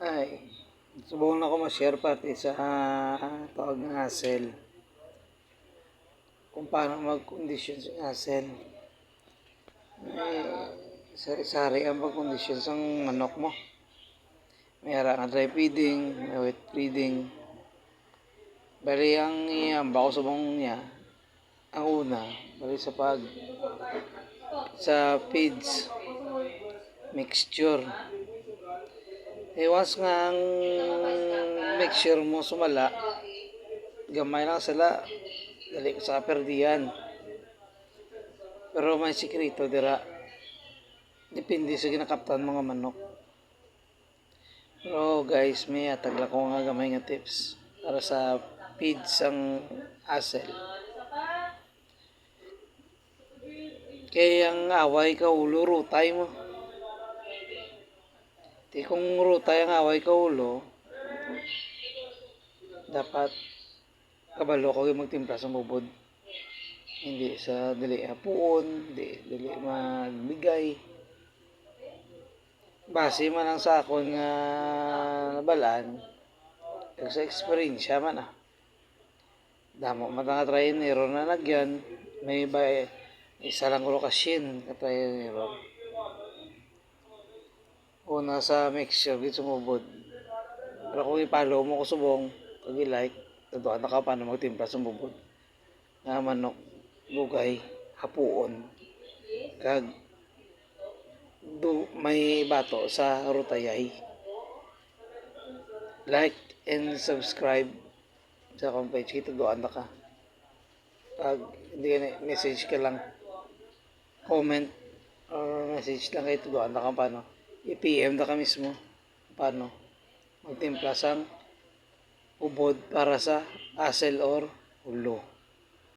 Ay, subukan ako ma-share pati sa tawag ng hassle. Kung paano mag-kondisyon sa hassle. Sari-sari ang pag-kondisyon sa manok mo. May ara nga dry feeding, may wet feeding. Bali ang iamba ko subong niya, ang una, bali sa feeds, mixture. Once nga ang mixture mo sumala, gamay lang sila, dali ko sa perdiyan. Pero may sikrito dira, depende sa ginakaptan mga manok. Pero guys, may atagla ko nga gamay nga tips para sa feeds ang hassle. Kaya ang away ka ulo, rutay mo. Di kung rutay ang away ka ulo, dapat kabalo ko yung magtimpla sa bubod. Hindi sa dili hapuon, dili magbigay. Base man lang sa akon nga nabalaan, sa experience man damo man nga trainero na nagyan, may isa lang ulo kasyin ka trainero. Una sa mixture gid sumubod. Pero kung i-follow mo ko subong, kag i-like, tuduan na ka paano magtimpla sa bubod. Nga manok, lugay, hapuon, kag may bato sa rutayay. Like and subscribe sa akong page, kita doan na ka. Pag hindi ka message ka lang, comment or message lang kayo, doan na ka paano. I-PM na ka mismo paano magtimpla sang ubod para sa hassle or ulo.